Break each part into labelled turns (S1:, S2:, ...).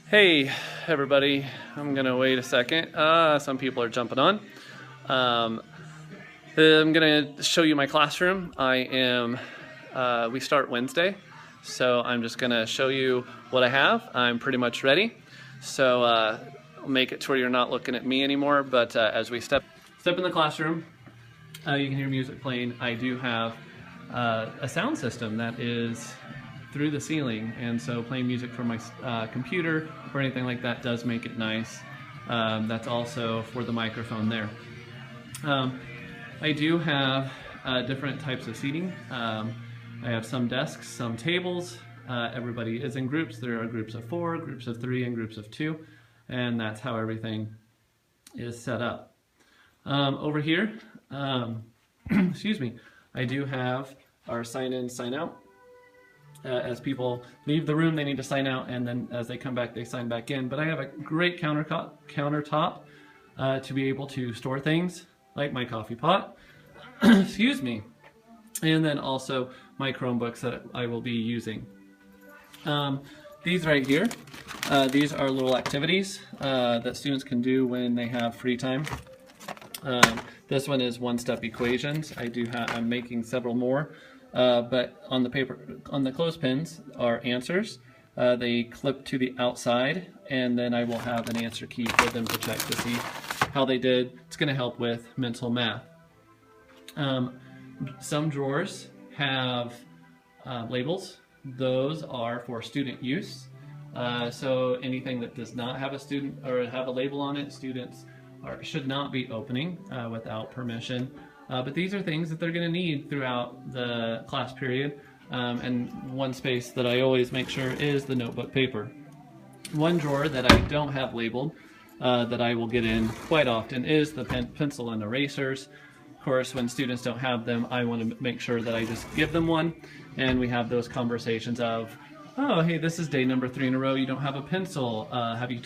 S1: Hey everybody, I'm gonna wait a second. Some people are jumping on. I'm gonna show you my classroom. We start Wednesday, so I'm just gonna show you what I have. I'm pretty much ready. So I'll make it to where you're not looking at me anymore, but as we step in the classroom, you can hear music playing. I do have a sound system that is through the ceiling, and so playing music from my computer or anything like that does make it nice. That's also for the microphone there. I do have different types of seating. I have some desks, some tables. Everybody is in groups. There are groups of 4, groups of 3, and groups of 2, and that's how everything is set up. Over here, excuse me, I do have our sign in, sign out. As people leave the room, they need to sign out, and then as they come back, they sign back in. But I have a great countertop to be able to store things like my coffee pot, excuse me, and then also my Chromebooks that I will be using. These right here, these are little activities that students can do when they have free time. This one is one-step equations. I'm making several more. But on the paper, on the clothespins are answers. They clip to the outside, and then I will have an answer key for them to check to see how they did. It's going to help with mental math. Some drawers have labels. Those are for student use. So anything that does not have a student or have a label on it, students should not be opening without permission. But these are things that they're going to need throughout the class period. And one space that I always make sure is the notebook paper. One drawer that I don't have labeled that I will get in quite often is the pencil and erasers. Of course, when students don't have them, I want to make sure that I just give them one, and we have those conversations of, oh, hey, this is day number 3 in a row, you don't have a pencil. Have you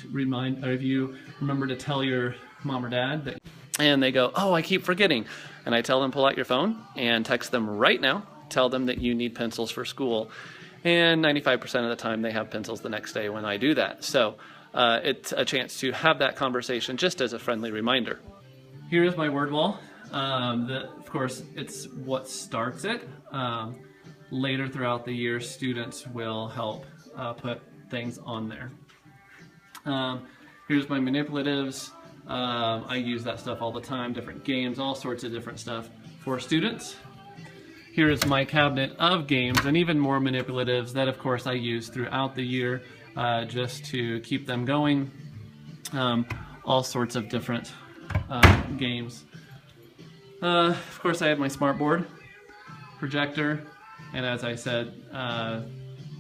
S1: remember to tell your mom or dad that? And they go, oh, I keep forgetting. And I tell them, pull out your phone and text them right now. Tell them that you need pencils for school. And 95% of the time they have pencils the next day when I do that. So it's a chance to have that conversation just as a friendly reminder. Here is my word wall. Of course, it's what starts it. Later throughout the year, students will help put things on there. Here's my manipulatives. I use that stuff all the time, different games, all sorts of different stuff for students. Here is my cabinet of games and even more manipulatives that of course I use throughout the year just to keep them going. All sorts of different games. Of course I have my smart board, projector, and as I said,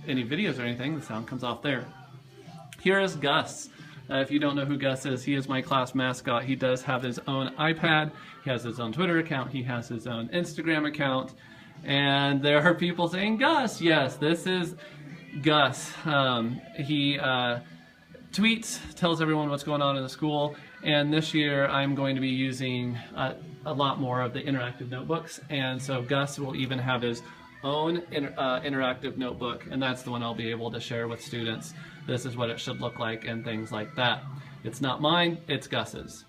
S1: any videos or anything, the sound comes off there. Here is Gus. If you don't know who Gus is, he is my class mascot. He does have his own iPad, he has his own Twitter account, he has his own Instagram account, and there are people saying, Gus, yes, this is Gus. He tweets, tells everyone what's going on in the school, and this year I'm going to be using a lot more of the interactive notebooks, and so Gus will even have his own interactive notebook, and that's the one I'll be able to share with students. This is what it should look like and things like that. It's not mine, it's Gus's.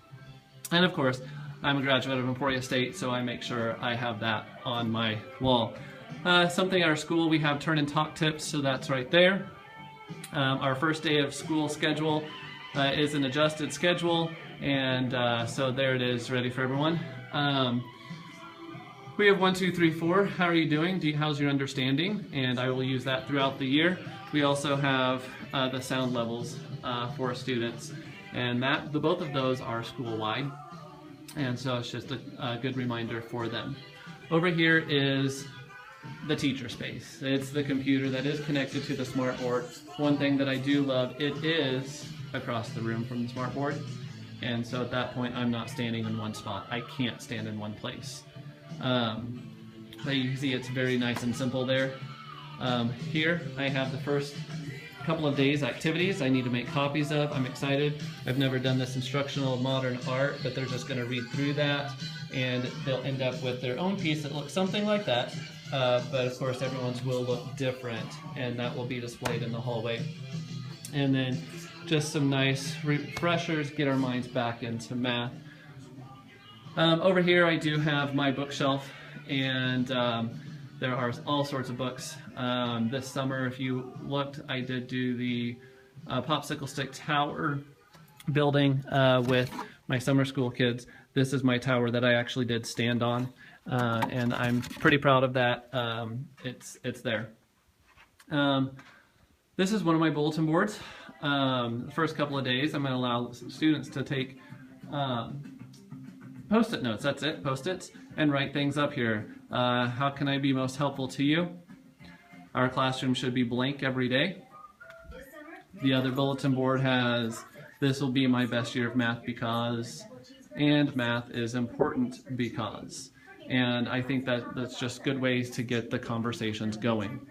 S1: And of course, I'm a graduate of Emporia State, so I make sure I have that on my wall. Something at our school, we have turn and talk tips, so that's right there. Our first day of school schedule is an adjusted schedule, and so there it is, ready for everyone. We have 1, 2, 3, 4. How are you doing? How's your understanding? And I will use that throughout the year. We also have the sound levels for students, and both of those are school-wide, and so it's just a good reminder for them. Over here is the teacher space. It's the computer that is connected to the smart board. One thing that I do love, it is across the room from the smart board, and so at that point I'm not standing in one spot. I can't stand in one place. But you can see it's very nice and simple there. Here I have the first couple of days activities I need to make copies of. I'm excited. I've never done this instructional modern art, but they're just going to read through that and they'll end up with their own piece that looks something like that. But of course everyone's will look different, and that will be displayed in the hallway. And then just some nice refreshers, get our minds back into math. Over here I do have my bookshelf, and there are all sorts of books. This summer, if you looked, I did do the Popsicle Stick Tower building with my summer school kids. This is my tower that I actually did stand on, and I'm pretty proud of that. It's there. This is one of my bulletin boards. The first couple of days I'm going to allow students to take post-it notes, that's it, post-its, and write things up here. How can I be most helpful to you? Our classroom should be blank every day. The other bulletin board has, this will be my best year of math because, and math is important because. And I think that's just good ways to get the conversations going.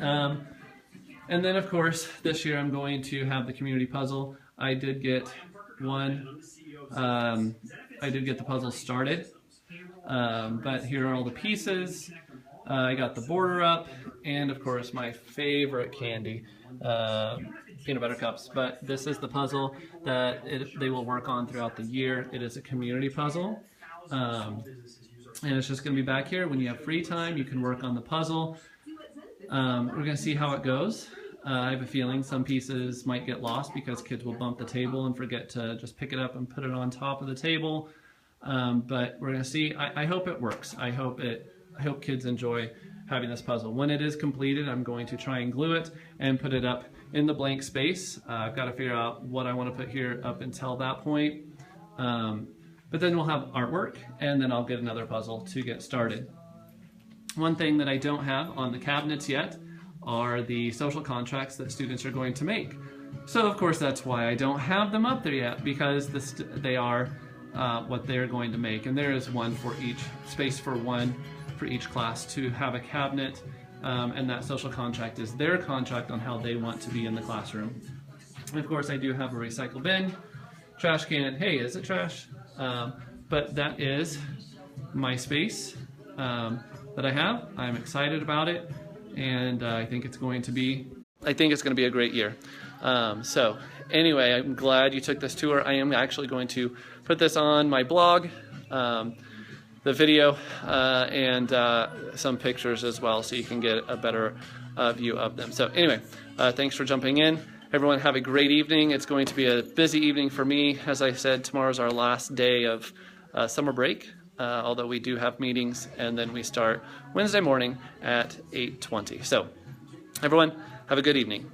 S1: And then of course, this year I'm going to have the community puzzle. I did get one, I did get the puzzle started, but here are all the pieces. I got the border up, and of course my favorite candy, peanut butter cups. But this is the puzzle that they will work on throughout the year. It is a community puzzle, and it's just going to be back here. When you have free time, you can work on the puzzle. We're going to see how it goes. I have a feeling some pieces might get lost because kids will bump the table and forget to just pick it up and put it on top of the table. But we're going to see. I hope it works. I hope kids enjoy having this puzzle. When it is completed, I'm going to try and glue it and put it up in the blank space. I've got to figure out what I want to put here up until that point. But then we'll have artwork, and then I'll get another puzzle to get started. One thing that I don't have on the cabinets yet are the social contracts that students are going to make. So of course that's why I don't have them up there yet, because they are what they're going to make, and there is one for each, space for one for each class to have a cabinet, and that social contract is their contract on how they want to be in the classroom. And of course I do have a recycle bin, trash can. Hey, is it trash? But that is my space that I have. I'm excited about it, and I think it's going to be a great year. So anyway, I'm glad you took this tour. I am actually going to put this on my blog, the video, and some pictures as well, so you can get a better view of them. So anyway, thanks for jumping in. Everyone have a great evening. It's going to be a busy evening for me. As I said, tomorrow's our last day of summer break, although we do have meetings, and then we start Wednesday morning at 8:20. So everyone, have a good evening.